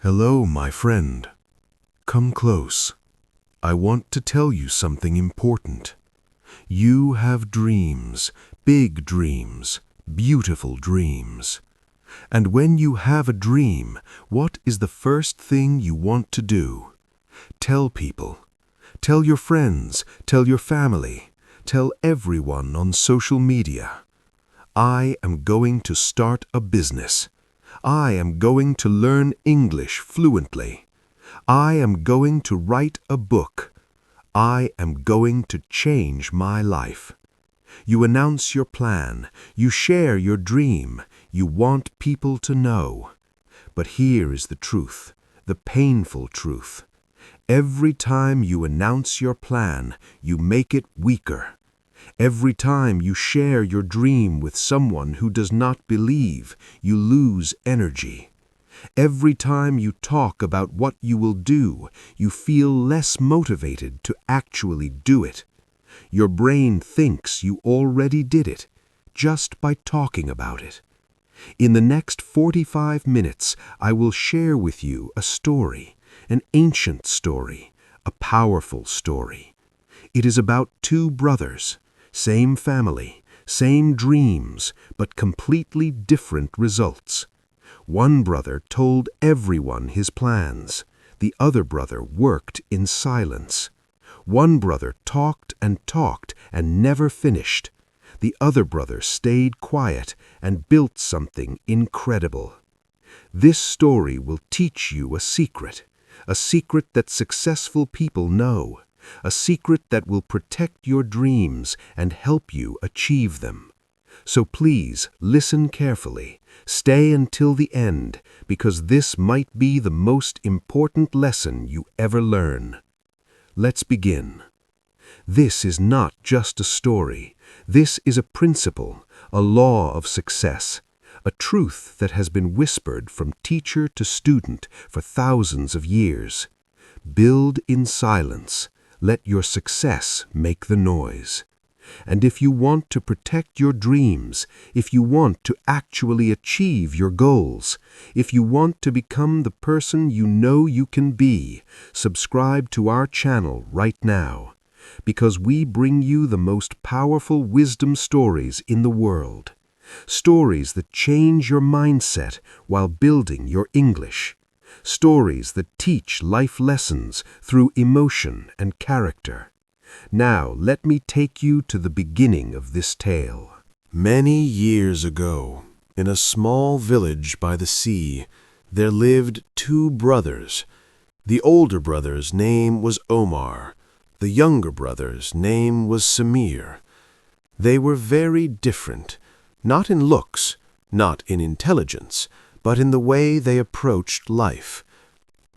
Hello, my friend. Come close. I want to tell you something important. You have dreams, big dreams, beautiful dreams. And when you have a dream, what is the first thing you want to do? Tell people. Tell your friends, tell your family, tell everyone on social media. I am going to start a business. I am going to learn English fluently. I am going to write a book. I am going to change my life. You announce your plan. You share your dream. You want people to know. But here is the truth, the painful truth. Every time you announce your plan, you make it weaker. Every time you share your dream with someone who does not believe, you lose energy. Every time you talk about what you will do, you feel less motivated to actually do it. Your brain thinks you already did it, just by talking about it. In the next 45 minutes, I will share with you a story, an ancient story, a powerful story. It is about two brothers. Same family, same dreams, but completely different results. One brother told everyone his plans. The other brother worked in silence. One brother talked and never finished. The other brother stayed quiet and built something incredible. This story will teach you a secret that successful people know. A secret that will protect your dreams and help you achieve them. So please listen carefully, stay until the end, because this might be the most important lesson you ever learn. Let's begin. This is not just a story. This is a principle, a law of success, a truth that has been whispered from teacher to student for thousands of years. Build in silence. Let your success make the noise. And if you want to protect your dreams, if you want to actually achieve your goals, if you want to become the person you know you can be, subscribe to our channel right now, because we bring you the most powerful wisdom stories in the world. Stories that change your mindset while building your English. Stories that teach life lessons through emotion and character. Now, let me take you to the beginning of this tale. Many years ago, in a small village by the sea, there lived two brothers. The older brother's name was Omar. The younger brother's name was Samir. They were very different, not in looks, not in intelligence, but in the way they approached life.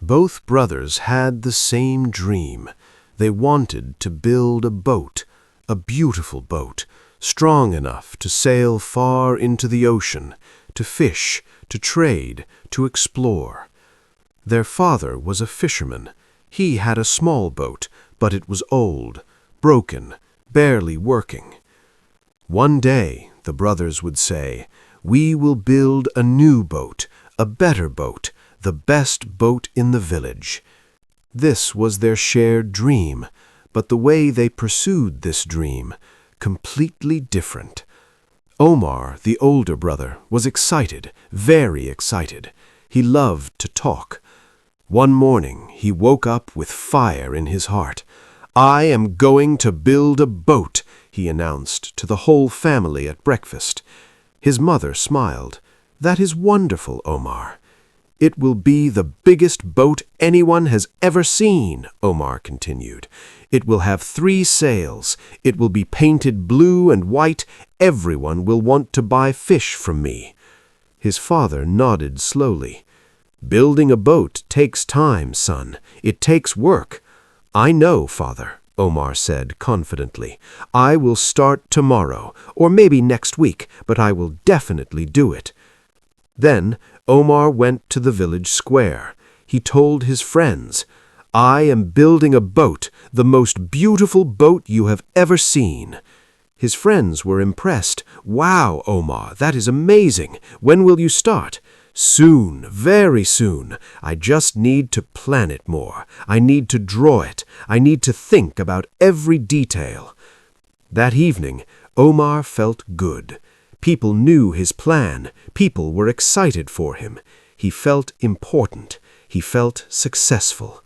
Both brothers had the same dream. They wanted to build a boat, a beautiful boat, strong enough to sail far into the ocean, to fish, to trade, to explore. Their father was a fisherman. He had a small boat, but it was old, broken, barely working. One day, the brothers would say, "We will build a new boat, a better boat, the best boat in the village." This was their shared dream, but the way they pursued this dream, completely different. Omar, the older brother, was excited, very excited. He loved to talk. One morning, he woke up with fire in his heart. "I am going to build a boat," he announced to the whole family at breakfast. His mother smiled. "That is wonderful, Omar." "It will be the biggest boat anyone has ever seen," Omar continued. "It will have 3 sails. It will be painted blue and white. Everyone will want to buy fish from me." His father nodded slowly. "Building a boat takes time, son. It takes work." "I know, father," Omar said confidently. "I will start tomorrow, or maybe next week, but I will definitely do it." Then Omar went to the village square. He told his friends, "I am building a boat, the most beautiful boat you have ever seen." His friends were impressed. "Wow, Omar, that is amazing. When will you start?" Soon, very soon. I just need to plan it more. I need to draw it. I need to think about every detail." That evening, Omar felt good. People knew his plan. People were excited for him. He felt important. He felt successful.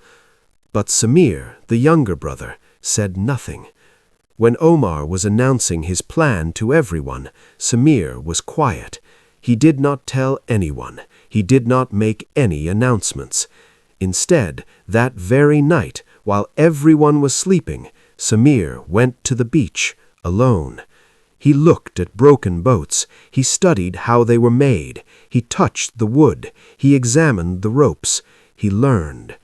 But Samir, the younger brother, said nothing. When Omar was announcing his plan to everyone, Samir was quiet. He did not tell anyone. He did not make any announcements. Instead, that very night, while everyone was sleeping, Samir went to the beach alone. He looked at broken boats. He studied how they were made. He touched the wood. He examined the ropes. He learned.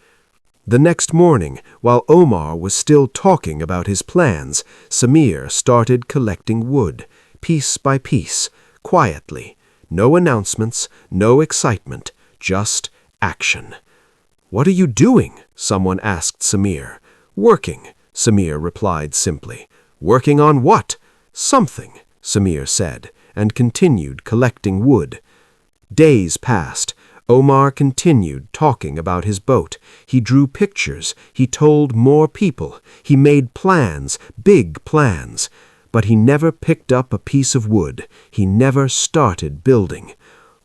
The next morning, while Omar was still talking about his plans, Samir started collecting wood, piece by piece, quietly. No announcements, no excitement, just action. "What are you doing?" someone asked Samir. "Working," Samir replied simply. "Working on what?" "Something," Samir said, and continued collecting wood. Days passed. Omar continued talking about his boat. He drew pictures. He told more people. He made plans, big plans. But he never picked up a piece of wood. He never started building.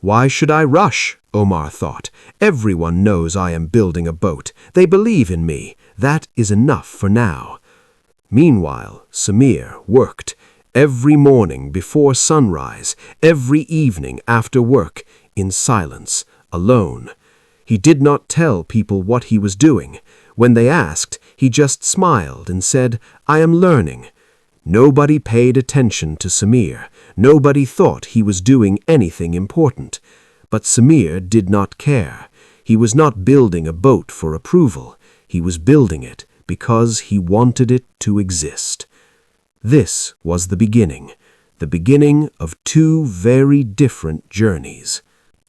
"Why should I rush?" Omar thought. "Everyone knows I am building a boat. They believe in me. That is enough for now." Meanwhile, Samir worked. Every morning before sunrise, every evening after work, in silence, alone. He did not tell people what he was doing. When they asked, he just smiled and said, "I am learning." Nobody paid attention to Samir. Nobody thought he was doing anything important. But Samir did not care. He was not building a boat for approval. He was building it because he wanted it to exist. This was the beginning of two very different journeys.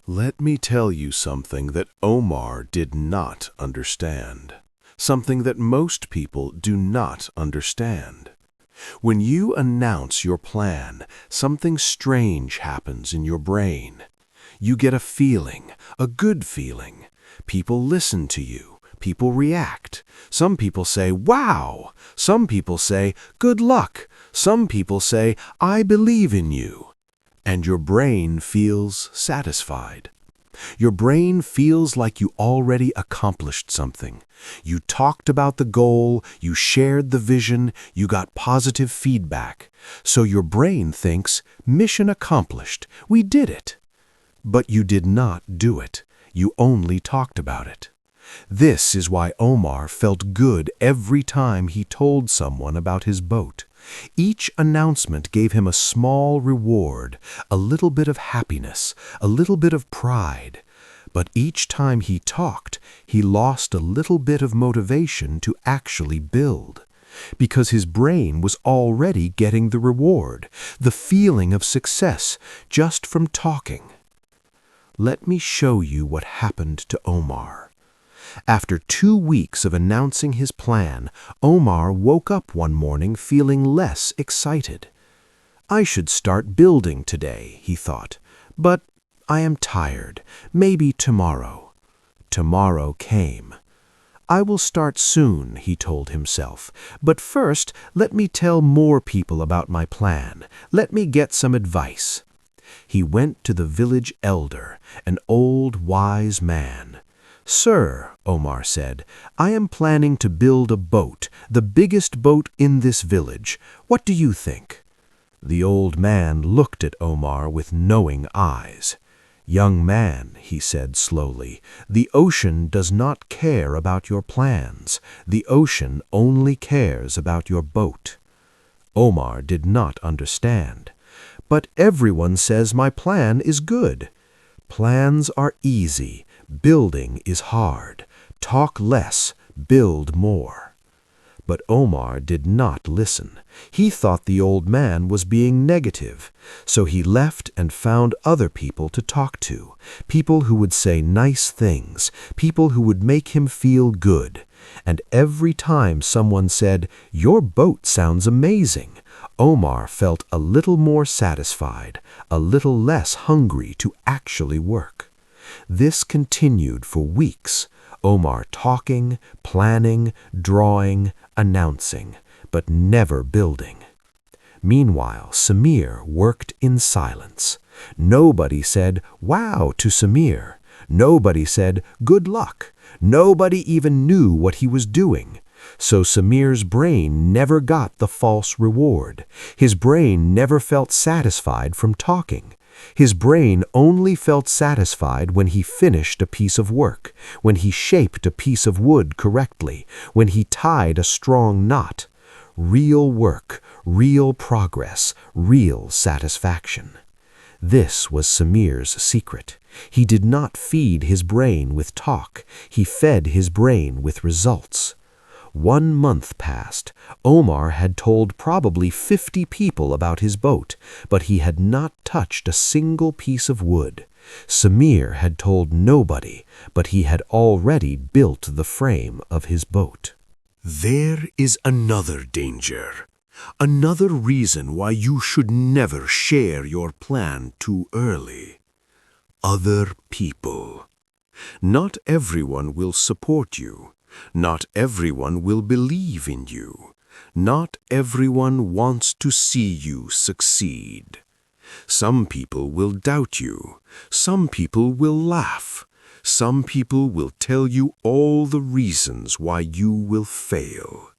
Let me tell you something that Omar did not understand. Something that most people do not understand. When you announce your plan, something strange happens in your brain. You get a feeling, a good feeling. People listen to you. People react. Some people say, "Wow!" Some people say, "Good luck." Some people say, "I believe in you." And your brain feels satisfied. Your brain feels like you already accomplished something. You talked about the goal, you shared the vision, you got positive feedback. So your brain thinks, "Mission accomplished, we did it." But you did not do it. You only talked about it. This is why Omar felt good every time he told someone about his boat. Each announcement gave him a small reward, a little bit of happiness, a little bit of pride. But each time he talked, he lost a little bit of motivation to actually build. Because his brain was already getting the reward, the feeling of success, just from talking. Let me show you what happened to Omar. After 2 weeks of announcing his plan, Omar woke up one morning feeling less excited. "I should start building today," he thought, "but I am tired. Maybe tomorrow." Tomorrow came. "I will start soon," he told himself, "but first let me tell more people about my plan. Let me get some advice." He went to the village elder, an old wise man. "Sir," Omar said, "I am planning to build a boat, the biggest boat in this village. What do you think?" The old man looked at Omar with knowing eyes. "Young man," he said slowly, "the ocean does not care about your plans. The ocean only cares about your boat." Omar did not understand. "But everyone says my plan is good." "Plans are easy. Building is hard. Talk less, build more." But Omar did not listen. He thought the old man was being negative. So he left and found other people to talk to, people who would say nice things, people who would make him feel good. And every time someone said, "Your boat sounds amazing," Omar felt a little more satisfied, a little less hungry to actually work. This continued for weeks, Omar talking, planning, drawing, announcing, but never building. Meanwhile, Samir worked in silence. Nobody said, "Wow," to Samir. Nobody said, "Good luck." Nobody even knew what he was doing. So Samir's brain never got the false reward. His brain never felt satisfied from talking. His brain only felt satisfied when he finished a piece of work, when he shaped a piece of wood correctly, when he tied a strong knot. Real work, real progress, real satisfaction. This was Samir's secret. He did not feed his brain with talk. He fed his brain with results. 1 month passed. Omar had told probably 50 people about his boat, but he had not touched a single piece of wood. Samir had told nobody, but he had already built the frame of his boat. There is another danger. Another reason why you should never share your plan too early. Other people. Not everyone will support you. Not everyone will believe in you. Not everyone wants to see you succeed. Some people will doubt you. Some people will laugh. Some people will tell you all the reasons why you will fail.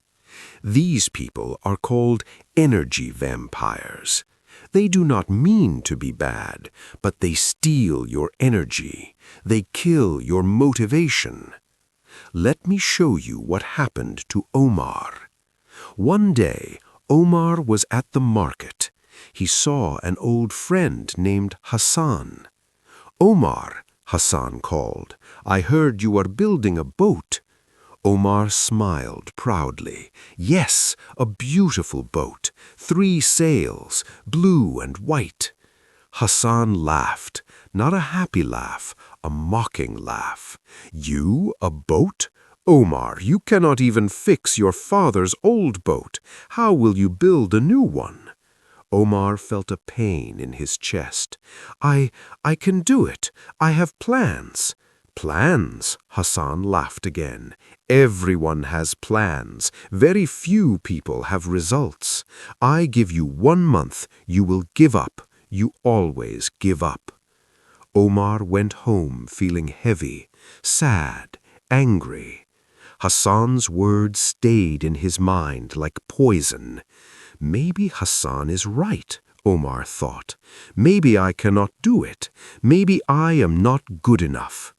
These people are called energy vampires. They do not mean to be bad, but they steal your energy. They kill your motivation. Let me show you what happened to Omar. One day, Omar was at the market. He saw an old friend named Hassan. "Omar," Hassan called, "I heard you are building a boat." Omar smiled proudly. "Yes, a beautiful boat, 3 sails, blue and white." Hassan laughed, not a happy laugh, a mocking laugh. "You, a boat? Omar, you cannot even fix your father's old boat. How will you build a new one?" Omar felt a pain in his chest. I can do it. I have plans." "Plans?" Hassan laughed again. "Everyone has plans. Very few people have results. I give you 1 month. You will give up. You always give up." Omar went home feeling heavy, sad, angry. Hassan's words stayed in his mind like poison. Maybe Hassan is right, Omar thought. Maybe I cannot do it. Maybe I am not good enough.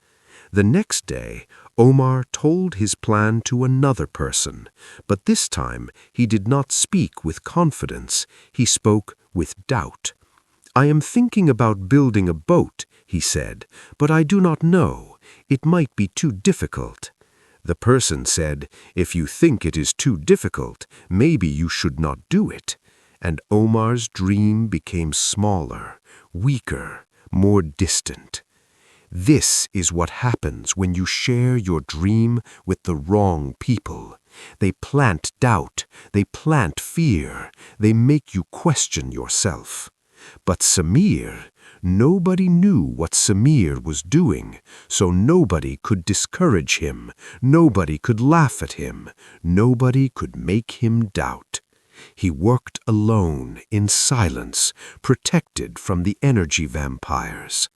The next day, Omar told his plan to another person, but this time he did not speak with confidence. He spoke with doubt. "I am thinking about building a boat," he said, "but I do not know. It might be too difficult." The person said, "If you think it is too difficult, maybe you should not do it." And Omar's dream became smaller, weaker, more distant. This is what happens when you share your dream with the wrong people. They plant doubt, they plant fear, they make you question yourself. But Samir, nobody knew what Samir was doing, so nobody could discourage him, nobody could laugh at him, nobody could make him doubt. He worked alone, in silence, protected from the energy vampires.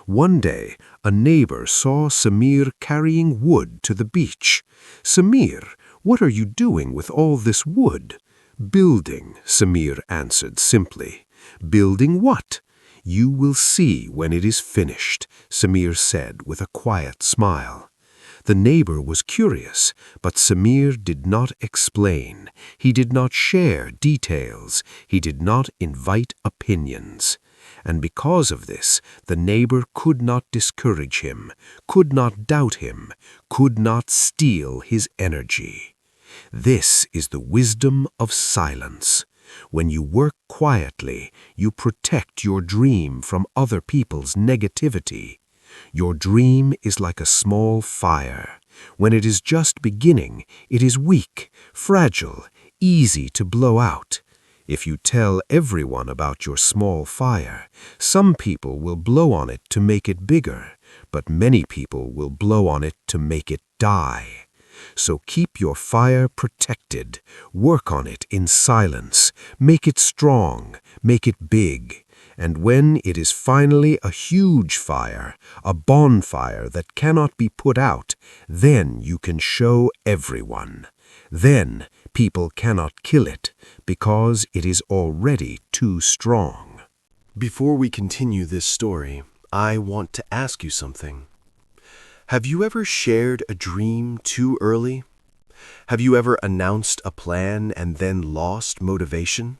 One day, a neighbor saw Samir carrying wood to the beach. "Samir, what are you doing with all this wood?" "Building," Samir answered simply. "Building what?" "You will see when it is finished," Samir said with a quiet smile. The neighbor was curious, but Samir did not explain. He did not share details. He did not invite opinions. And because of this, the neighbor could not discourage him, could not doubt him, could not steal his energy. This is the wisdom of silence. When you work quietly, you protect your dream from other people's negativity. Your dream is like a small fire. When it is just beginning, it is weak, fragile, easy to blow out. If you tell everyone about your small fire, some people will blow on it to make it bigger, but many people will blow on it to make it die. So keep your fire protected. Work on it in silence. Make it strong. Make it big. And when it is finally a huge fire, a bonfire that cannot be put out, then you can show everyone. Then people cannot kill it, because it is already too strong. Before we continue this story, I want to ask you something. Have you ever shared a dream too early? Have you ever announced a plan and then lost motivation?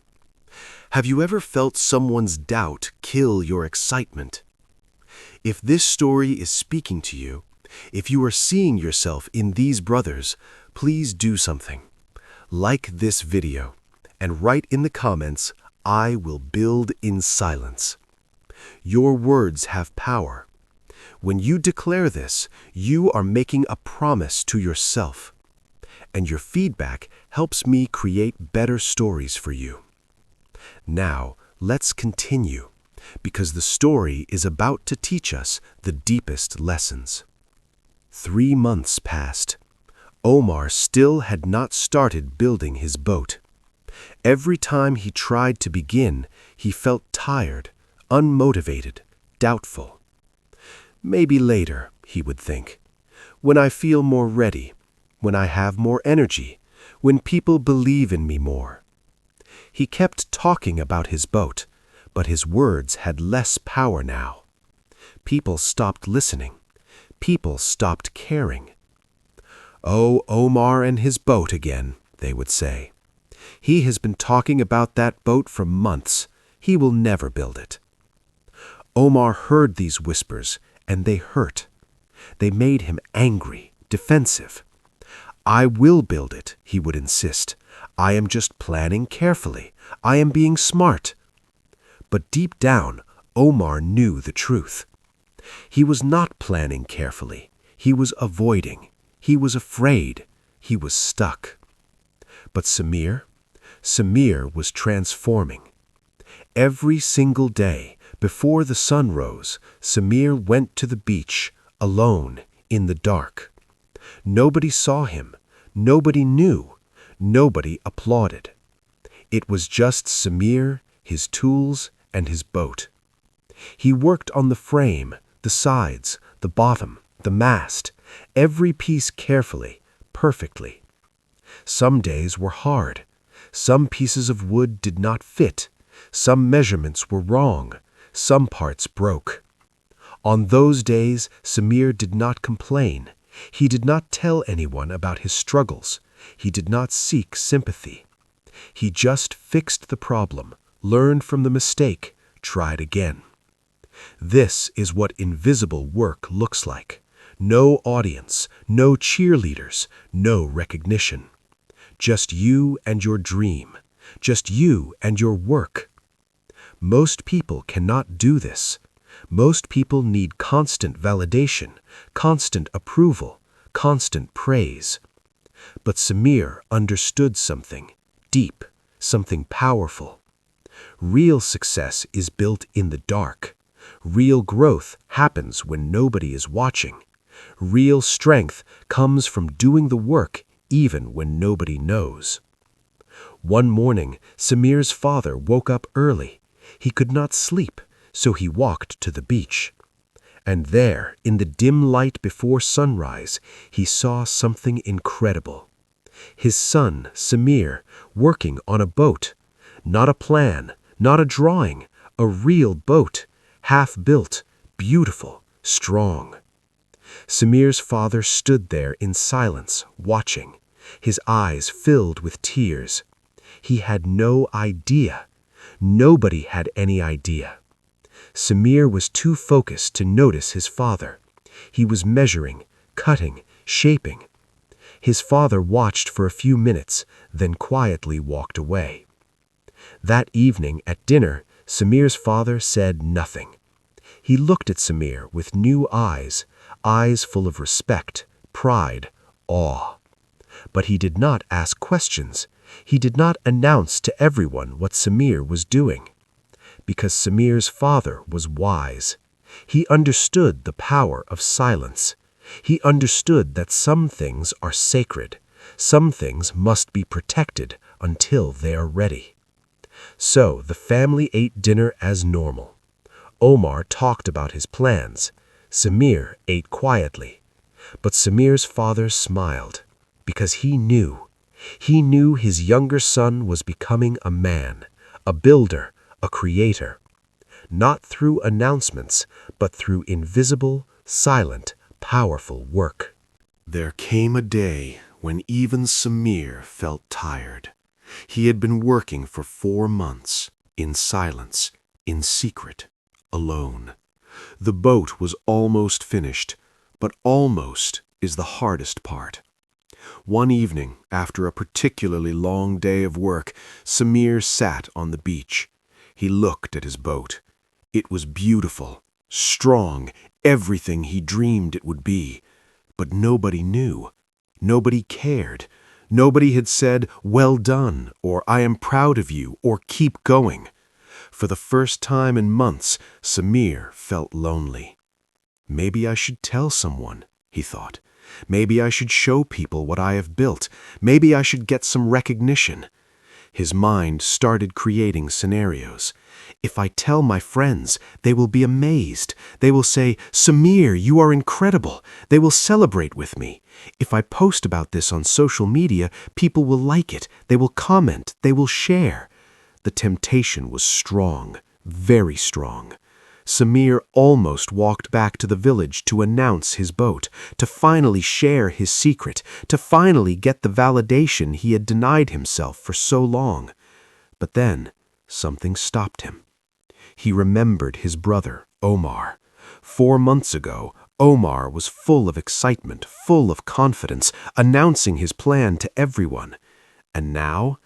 Have you ever felt someone's doubt kill your excitement? If this story is speaking to you, if you are seeing yourself in these brothers, please do something. Like this video and write in the comments, "I will build in silence." Your words have power. When you declare this, you are making a promise to yourself. And your feedback helps me create better stories for you. Now, let's continue, because the story is about to teach us the deepest lessons. 3 months passed. Omar still had not started building his boat. Every time he tried to begin, he felt tired, unmotivated, doubtful. Maybe later, he would think, when I feel more ready, when I have more energy, when people believe in me more. He kept talking about his boat, but his words had less power now. People stopped listening. People stopped caring. "Oh, Omar and his boat again," they would say. "He has been talking about that boat for months. He will never build it." Omar heard these whispers, and they hurt. They made him angry, defensive. "I will build it," he would insist. "I am just planning carefully. I am being smart." But deep down, Omar knew the truth. He was not planning carefully. He was avoiding. He was afraid. He was stuck. But Samir was transforming. Every single day, before the sun rose, Samir went to the beach, alone, in the dark. Nobody saw him. Nobody knew. Nobody applauded. It was just Samir, his tools, and his boat. He worked on the frame, the sides, the bottom, the mast, every piece carefully, perfectly. Some days were hard. Some pieces of wood did not fit. Some measurements were wrong. Some parts broke. On those days, Samir did not complain. He did not tell anyone about his struggles. He did not seek sympathy. He just fixed the problem, learned from the mistake, tried again. This is what invisible work looks like. No audience, no cheerleaders, no recognition. Just you and your dream. Just you and your work. Most people cannot do this. Most people need constant validation, constant approval, constant praise. But Samir understood something deep, something powerful. Real success is built in the dark. Real growth happens when nobody is watching. Real strength comes from doing the work even when nobody knows. One morning, Samir's father woke up early. He could not sleep, so he walked to the beach. And there, in the dim light before sunrise, he saw something incredible. His son, Samir, working on a boat. Not a plan, not a drawing, a real boat, half-built, beautiful, strong. Samir's father stood there in silence, watching, his eyes filled with tears. He had no idea. Nobody had any idea. Samir was too focused to notice his father. He was measuring, cutting, shaping. His father watched for a few minutes, then quietly walked away. That evening at dinner, Samir's father said nothing. He looked at Samir with new eyes, eyes full of respect, pride, awe. But he did not ask questions. He did not announce to everyone what Samir was doing. Because Samir's father was wise. He understood the power of silence. He understood that some things are sacred. Some things must be protected until they are ready. So the family ate dinner as normal. Omar talked about his plans. Samir ate quietly. But Samir's father smiled, because he knew. He knew his younger son was becoming a man, a builder, a creator. Not through announcements, but through invisible, silent, powerful work. There came a day when even Samir felt tired. He had been working for 4 months, in silence, in secret, alone. The boat was almost finished, but almost is the hardest part. One evening, after a particularly long day of work, Samir sat on the beach. He looked at his boat. It was beautiful, strong, everything he dreamed it would be. But nobody knew. Nobody cared. Nobody had said, "Well done," or "I am proud of you," or "Keep going." For the first time in months, Samir felt lonely. Maybe I should tell someone, he thought. Maybe I should show people what I have built. Maybe I should get some recognition. His mind started creating scenarios. If I tell my friends, they will be amazed. They will say, "Samir, you are incredible." They will celebrate with me. If I post about this on social media, people will like it. They will comment. They will share. The temptation was strong, very strong. Samir almost walked back to the village to announce his boat, to finally share his secret, to finally get the validation he had denied himself for so long. But then, something stopped him. He remembered his brother, Omar. 4 months ago, Omar was full of excitement, full of confidence, announcing his plan to everyone. And now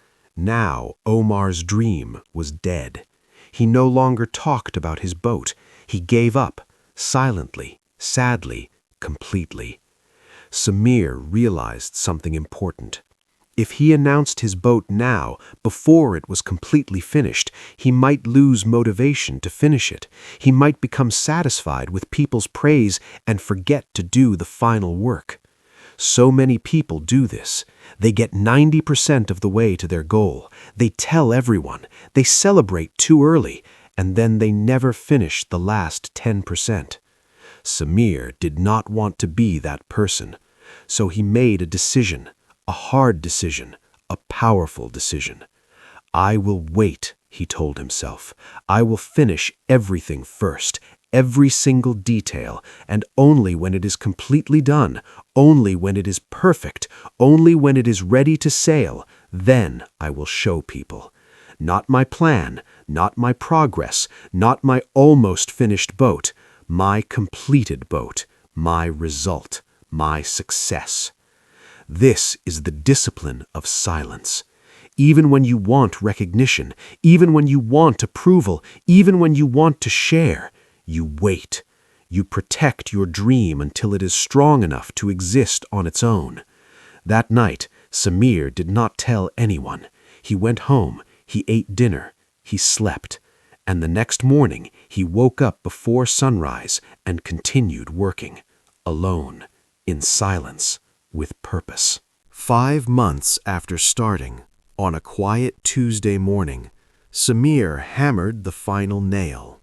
Omar's dream was dead. He no longer talked about his boat. He gave up, silently, sadly, completely. Samir realized something important. If he announced his boat now, before it was completely finished, he might lose motivation to finish it. He might become satisfied with people's praise and forget to do the final work. So many people do this. They get 90% of the way to their goal. They tell everyone. They celebrate too early, and then they never finish the last 10%. Samir did not want to be that person. So he made a decision, a hard decision, a powerful decision. "I will wait," he told himself. "I will finish everything first, every single detail, and only when it is completely done, only when it is perfect, only when it is ready to sail, then I will show people. Not my plan, not my progress, not my almost finished boat, my completed boat, my result, my success." This is the discipline of silence. Even when you want recognition, even when you want approval, even when you want to share, you wait. You protect your dream until it is strong enough to exist on its own. That night, Samir did not tell anyone. He went home, he ate dinner, he slept, and the next morning he woke up before sunrise and continued working, alone, in silence, with purpose. 5 months after starting, on a quiet Tuesday morning, Samir hammered the final nail.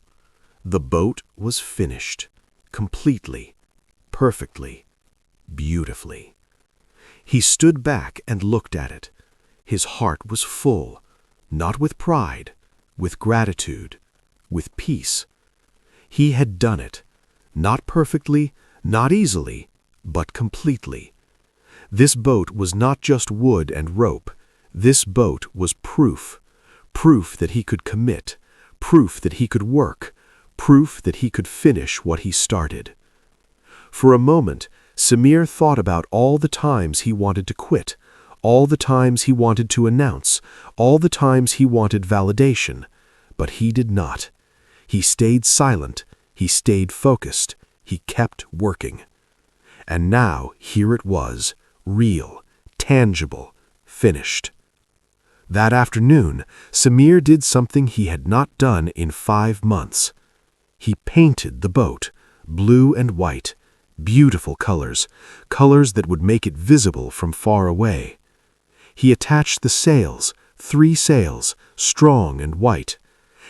The boat was finished, completely, perfectly, beautifully. He stood back and looked at it. His heart was full, not with pride, with gratitude, with peace. He had done it, not perfectly, not easily, but completely. This boat was not just wood and rope. This boat was proof. Proof that he could commit, proof that he could work, proof that he could finish what he started. For a moment, Samir thought about all the times he wanted to quit, all the times he wanted to announce, all the times he wanted validation. But he did not. He stayed silent, he stayed focused, he kept working. And now here it was, real, tangible, finished. That afternoon, Samir did something he had not done in 5 months. He painted the boat, blue and white, beautiful colors, colors that would make it visible from far away. He attached the sails, 3 sails, strong and white,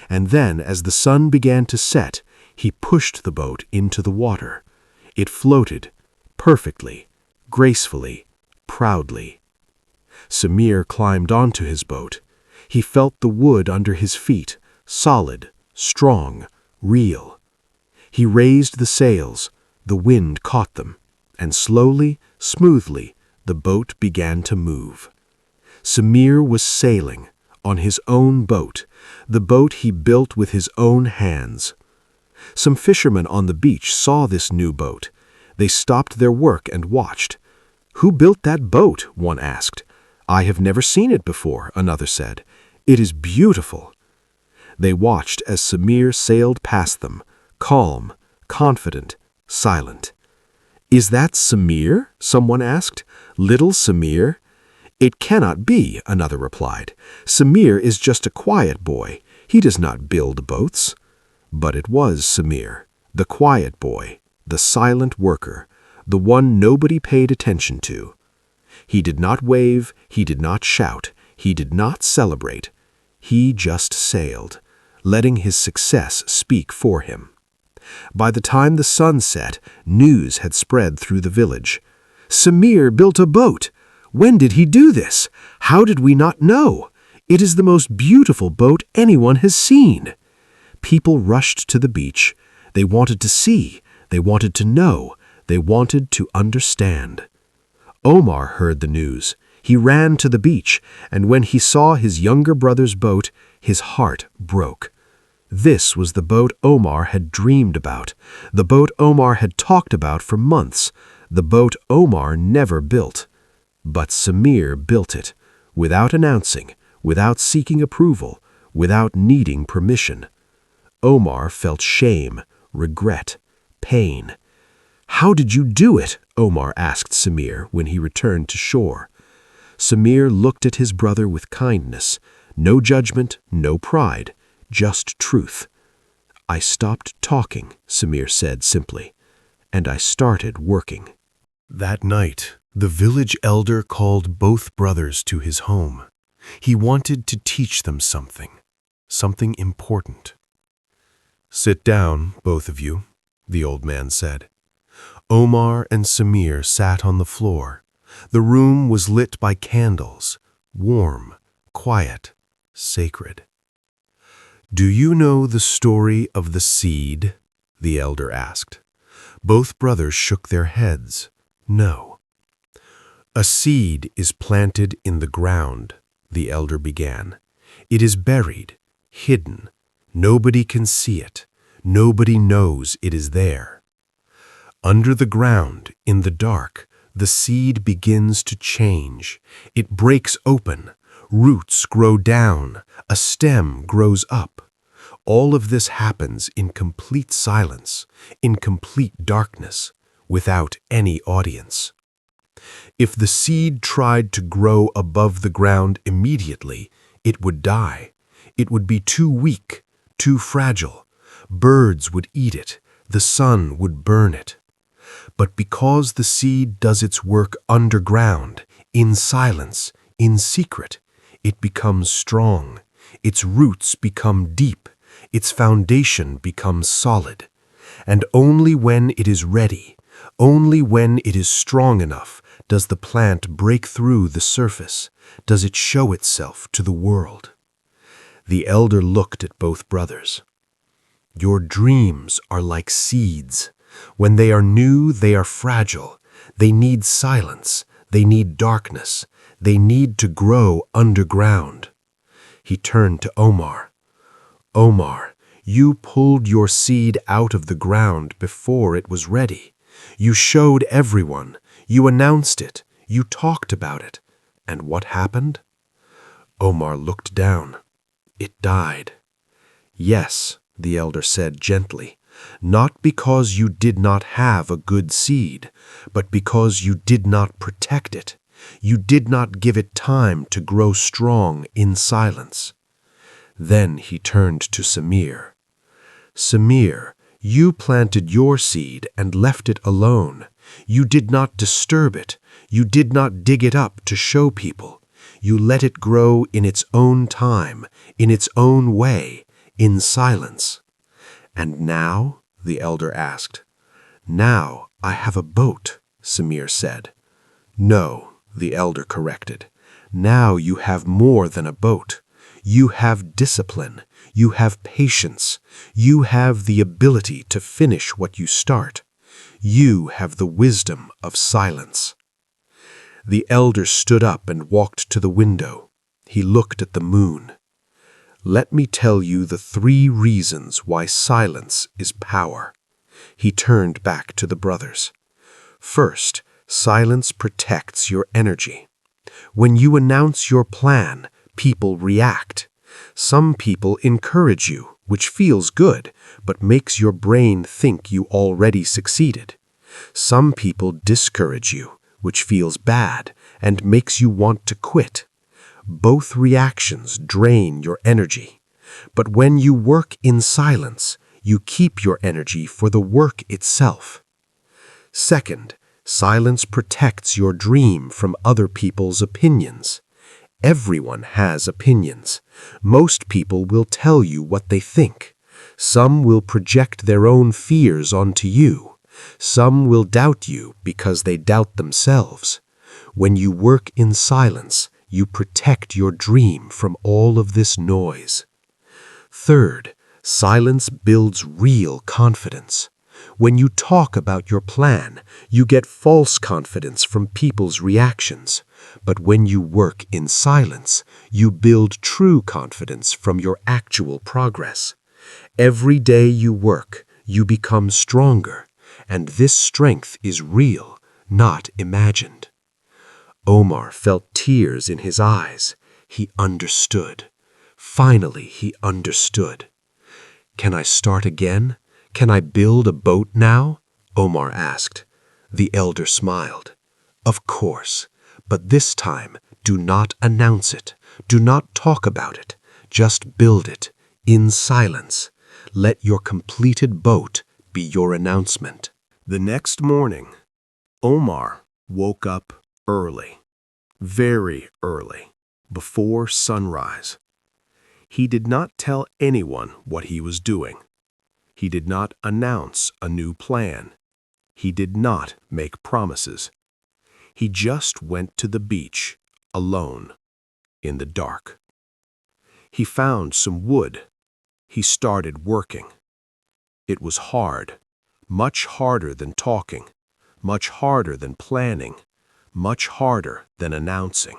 and then as the sun began to set, he pushed the boat into the water. It floated, perfectly, gracefully, proudly. Samir climbed onto his boat. He felt the wood under his feet, solid, strong, real. He raised the sails, the wind caught them, and slowly, smoothly, the boat began to move. Samir was sailing on his own boat, the boat he built with his own hands. Some fishermen on the beach saw this new boat. They stopped their work and watched. "Who built that boat?" one asked. "I have never seen it before," another said. "It is beautiful." They watched as Samir sailed past them, calm, confident, silent. "Is that Samir?" someone asked. "Little Samir?" "It cannot be," another replied. "Samir is just a quiet boy. He does not build boats." But it was Samir, the quiet boy, the silent worker, the one nobody paid attention to. He did not wave, he did not shout, he did not celebrate. He just sailed, letting his success speak for him. By the time the sun set, news had spread through the village. "Samir built a boat! When did he do this? How did we not know? It is the most beautiful boat anyone has seen." People rushed to the beach. They wanted to see, they wanted to know, they wanted to understand. Omar heard the news. He ran to the beach, and when he saw his younger brother's boat, his heart broke. This was the boat Omar had dreamed about, the boat Omar had talked about for months, the boat Omar never built. But Samir built it, without announcing, without seeking approval, without needing permission. Omar felt shame, regret, pain. "How did you do it?" Omar asked Samir when he returned to shore. Samir looked at his brother with kindness, no judgment, no pride, just truth. "I stopped talking," Samir said simply, "and I started working." That night, the village elder called both brothers to his home. He wanted to teach them something important. "Sit down, both of you," the old man said. Omar and Samir sat on the floor. The room was lit by candles, warm, quiet, sacred. "Do you know the story of the seed?" the elder asked. Both brothers shook their heads. No. "A seed is planted in the ground," the elder began. "It is buried, hidden. Nobody can see it. Nobody knows it is there. Under the ground, in the dark, the seed begins to change. It breaks open. Roots grow down. A stem grows up. All of this happens in complete silence, in complete darkness, without any audience. If the seed tried to grow above the ground immediately, it would die. It would be too weak, too fragile. Birds would eat it. The sun would burn it. But because the seed does its work underground, in silence, in secret, it becomes strong. Its roots become deep. Its foundation becomes solid. And only when it is ready, only when it is strong enough, does the plant break through the surface, does it show itself to the world. The elder looked at both brothers. "Your dreams are like seeds. When they are new, they are fragile. They need silence. They need darkness. They need to grow underground." He turned to Omar. "Omar, you pulled your seed out of the ground before it was ready. You showed everyone. You announced it. You talked about it. And what happened?" Omar looked down. "It died." "Yes," the elder said gently, "not because you did not have a good seed, but because you did not protect it. You did not give it time to grow strong in silence." Then he turned to Samir. "Samir, You planted your seed and left it alone. You did not disturb it. You did not dig it up to show people. You let it grow in its own time, in its own way, in silence. And now? The elder asked. Now I have a boat, Samir said. No, the elder corrected. Now you have more than a boat. You have discipline. You have patience. You have the ability to finish what you start. You have the wisdom of silence. The elder stood up and walked to the window. He looked at the moon. Let me tell you the 3 reasons why silence is power. He turned back to the brothers. First, silence protects your energy. When you announce your plan, people react. Some people encourage you, which feels good, but makes your brain think you already succeeded. Some people discourage you, which feels bad and makes you want to quit. Both reactions drain your energy. But when you work in silence, you keep your energy for the work itself. Second, silence protects your dream from other people's opinions. Everyone has opinions. Most people will tell you what they think. Some will project their own fears onto you. Some will doubt you because they doubt themselves. When you work in silence, you protect your dream from all of this noise. Third, silence builds real confidence. When you talk about your plan, you get false confidence from people's reactions. But when you work in silence, you build true confidence from your actual progress. Every day you work, you become stronger, and this strength is real, not imagined. Omar felt tears in his eyes. He understood. Finally, he understood. Can I start again? Can I build a boat now? Omar asked. The elder smiled. Of course, but this time do not announce it. Do not talk about it. Just build it in silence. Let your completed boat be your announcement. The next morning, Omar woke up early, very early, before sunrise. He did not tell anyone what he was doing. He did not announce a new plan. He did not make promises. He just went to the beach, alone, in the dark. He found some wood. He started working. It was hard, much harder than talking, much harder than planning, much harder than announcing.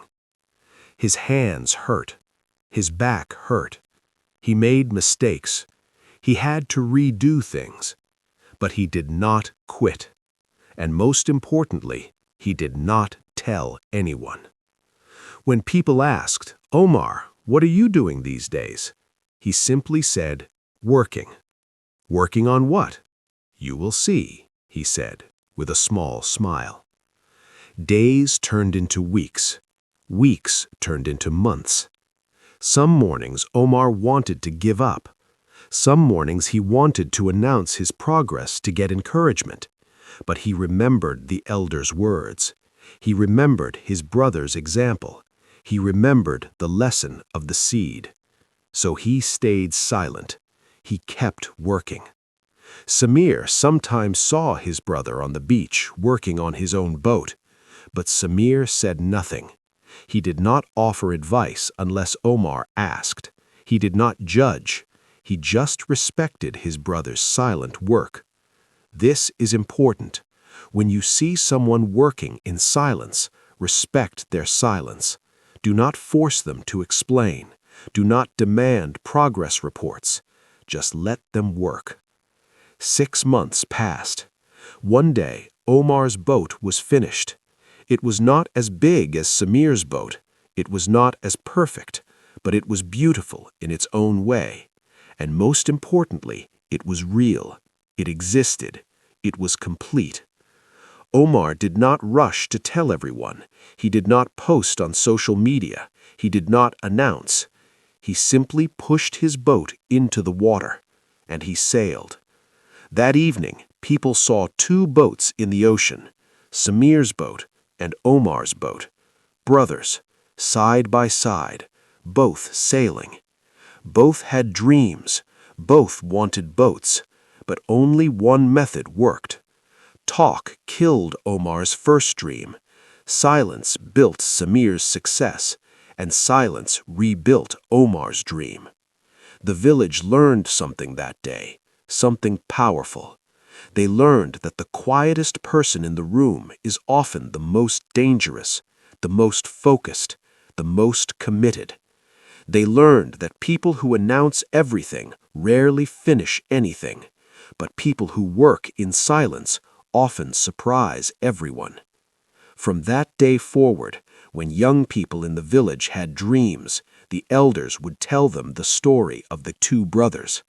His hands hurt. His back hurt. He made mistakes. He had to redo things. But he did not quit. And most importantly, he did not tell anyone. When people asked, Omar, what are you doing these days? He simply said, working. Working on what? You will see, he said, with a small smile. Days turned into weeks. Weeks turned into months. Some mornings Omar wanted to give up. Some mornings he wanted to announce his progress to get encouragement. But he remembered the elder's words. He remembered his brother's example. He remembered the lesson of the seed. So he stayed silent. He kept working. Samir sometimes saw his brother on the beach working on his own boat, but Samir said nothing. He did not offer advice unless Omar asked. He did not judge. He just respected his brother's silent work. This is important. When you see someone working in silence, respect their silence. Do not force them to explain. Do not demand progress reports. Just let them work. 6 months passed. One day, Omar's boat was finished. It was not as big as Samir's boat. It was not as perfect, but it was beautiful in its own way. And most importantly, it was real. It existed. It was complete. Omar did not rush to tell everyone. He did not post on social media. He did not announce. He simply pushed his boat into the water, and he sailed. That evening, people saw two boats in the ocean, Samir's boat and Omar's boat, brothers, side by side, both sailing. Both had dreams, both wanted boats, but only one method worked. Talk killed Omar's first dream. Silence built Samir's success, and silence rebuilt Omar's dream. The village learned something that day, something powerful. They learned that the quietest person in the room is often the most dangerous, the most focused, the most committed. They learned that people who announce everything rarely finish anything, but people who work in silence often surprise everyone. From that day forward, when young people in the village had dreams, the elders would tell them the story of the two brothers.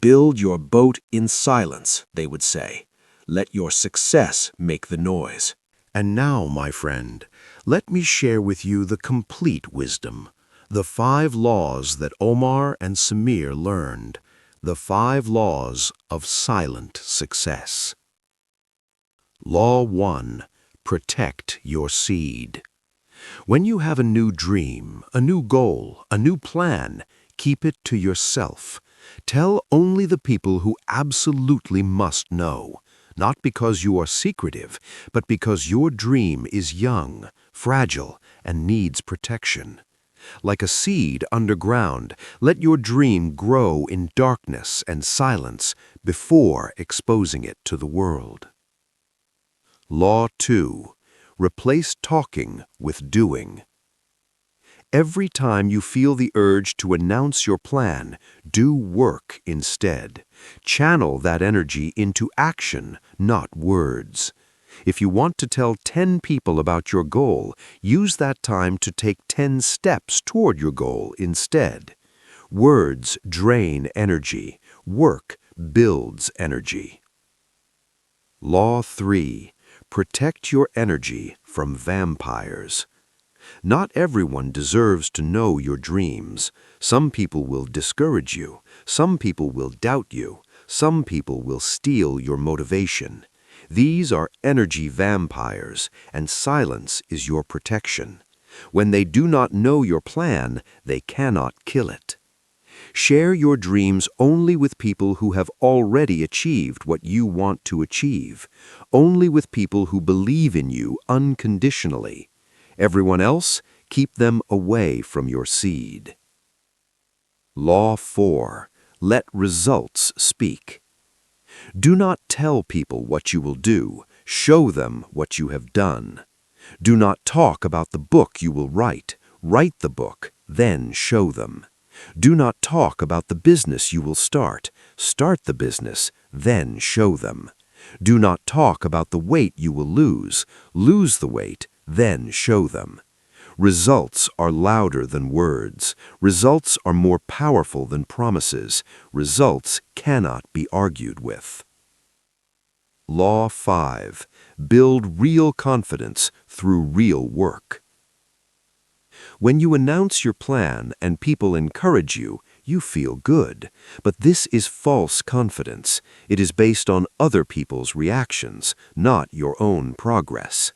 Build your boat in silence, they would say. Let your success make the noise. And now, my friend, let me share with you the complete wisdom, the 5 laws that Omar and Samir learned, the 5 laws of silent success. Law 1. Protect your seed. When you have a new dream, a new goal, a new plan, keep it to yourself. Tell only the people who absolutely must know, not because you are secretive, but because your dream is young, fragile, and needs protection. Like a seed underground, let your dream grow in darkness and silence before exposing it to the world. Law 2. Replace talking with doing. Every time you feel the urge to announce your plan, do work instead. Channel that energy into action, not words. If you want to tell 10 people about your goal, use that time to take 10 steps toward your goal instead. Words drain energy. Work builds energy. Law 3. Protect your energy from vampires. Not everyone deserves to know your dreams. Some people will discourage you. Some people will doubt you. Some people will steal your motivation. These are energy vampires, and silence is your protection. When they do not know your plan, they cannot kill it. Share your dreams only with people who have already achieved what you want to achieve, only with people who believe in you unconditionally. Everyone else, keep them away from your seed. Law 4. Let results speak. Do not tell people what you will do, show them what you have done. Do not talk about the book you will write the book, then show them. Do not talk about the business you will start the business, then show them. Do not talk about the weight you will lose the weight, then show them. Results are louder than words. Results are more powerful than promises. Results cannot be argued with. Law 5. Build real confidence through real work. When you announce your plan and people encourage you, you feel good. But this is false confidence. It is based on other people's reactions, not your own progress.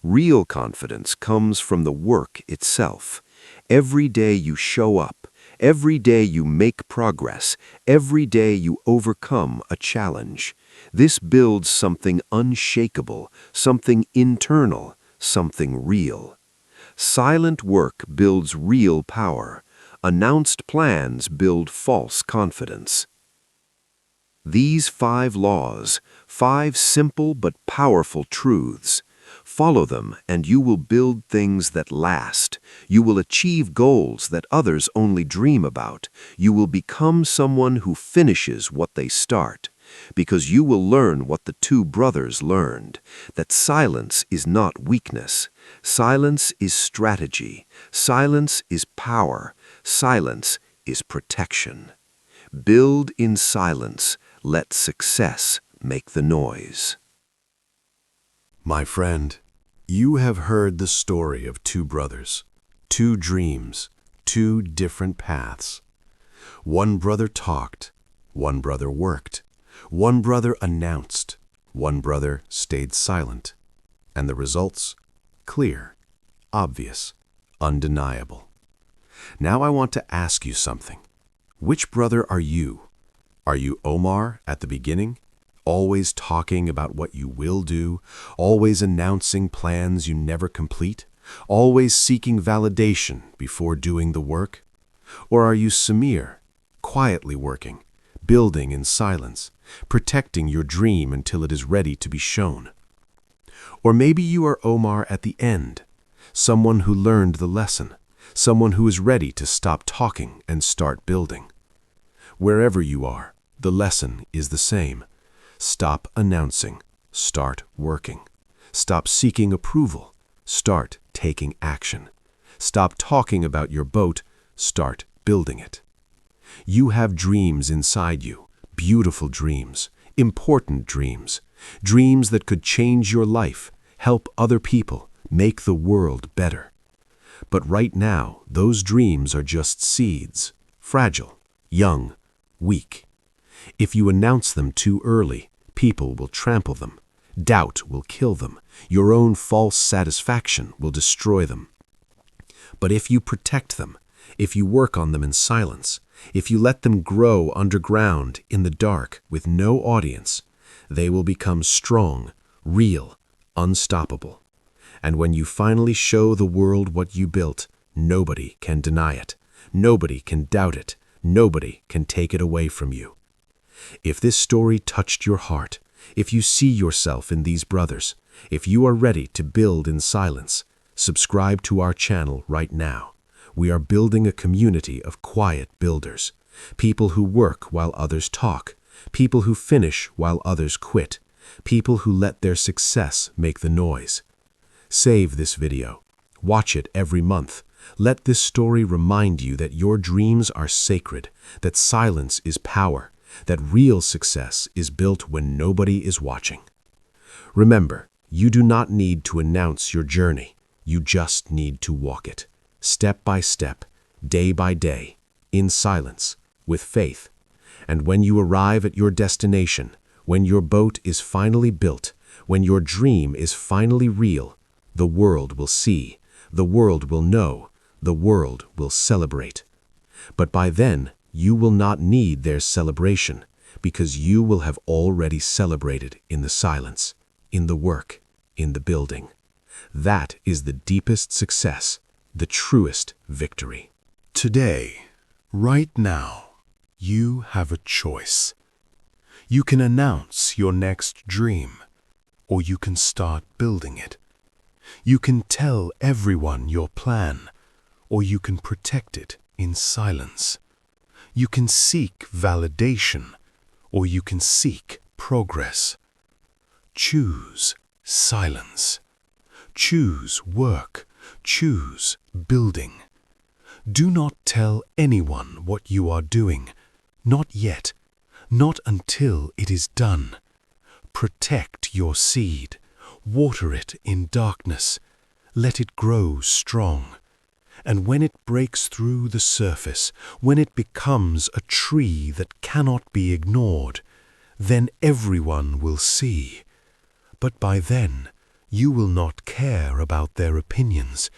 Real confidence comes from the work itself. Every day you show up, every day you make progress, every day you overcome a challenge. This builds something unshakable, something internal, something real. Silent work builds real power. Announced plans build false confidence. These 5 laws, 5 simple but powerful truths. Follow them and you will build things that last. You will achieve goals that others only dream about. You will become someone who finishes what they start. Because you will learn what the 2 brothers learned, that silence is not weakness. Silence is strategy. Silence is power. Silence is protection. Build in silence. Let success make the noise. My friend, you have heard the story of 2 brothers, 2 dreams, 2 different paths. One brother talked, one brother worked. One brother announced, one brother stayed silent. And the results? Clear, obvious, undeniable. Now I want to ask you something. Which brother are you? Are you Omar at the beginning? Always talking about what you will do, always announcing plans you never complete, always seeking validation before doing the work? Or are you Samir, quietly working, building in silence, protecting your dream until it is ready to be shown? Or maybe you are Omar at the end, someone who learned the lesson, someone who is ready to stop talking and start building. Wherever you are, the lesson is the same. Stop announcing, start working. Stop seeking approval, start taking action. Stop talking about your boat, start building it. You have dreams inside you, beautiful dreams, important dreams, dreams that could change your life, help other people, make the world better. But right now, those dreams are just seeds, fragile, young, weak. If you announce them too early, people will trample them. Doubt will kill them. Your own false satisfaction will destroy them. But if you protect them, if you work on them in silence, if you let them grow underground in the dark with no audience, they will become strong, real, unstoppable. And when you finally show the world what you built, nobody can deny it. Nobody can doubt it. Nobody can take it away from you. If this story touched your heart, if you see yourself in these brothers, if you are ready to build in silence, subscribe to our channel right now. We are building a community of quiet builders, people who work while others talk, people who finish while others quit, people who let their success make the noise. Save this video. Watch it every month. Let this story remind you that your dreams are sacred, that silence is power, that real success is built when nobody is watching. Remember, you do not need to announce your journey. You just need to walk it, step by step, day by day, in silence, with faith. And when you arrive at your destination, when your boat is finally built, when your dream is finally real, the world will see, the world will know, the world will celebrate. But by then, you will not need their celebration, because you will have already celebrated in the silence, in the work, in the building. That is the deepest success, the truest victory. Today, right now, you have a choice. You can announce your next dream, or you can start building it. You can tell everyone your plan, or you can protect it in silence. You can seek validation, or you can seek progress. Choose silence. Choose work. Choose building. Do not tell anyone what you are doing. Not yet. Not until it is done. Protect your seed. Water it in darkness. Let it grow strong. And when it breaks through the surface, when it becomes a tree that cannot be ignored, then everyone will see. But by then, you will not care about their opinions,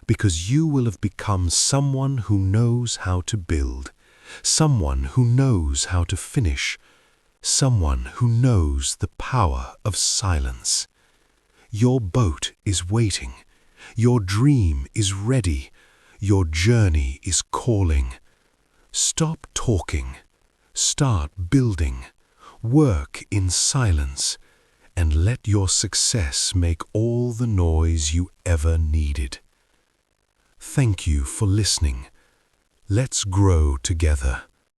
because you will have become someone who knows how to build, someone who knows how to finish, someone who knows the power of silence. Your boat is waiting. Your dream is ready. Your journey is calling. Stop talking. Start building. Work in silence. And let your success make all the noise you ever needed. Thank you for listening. Let's grow together.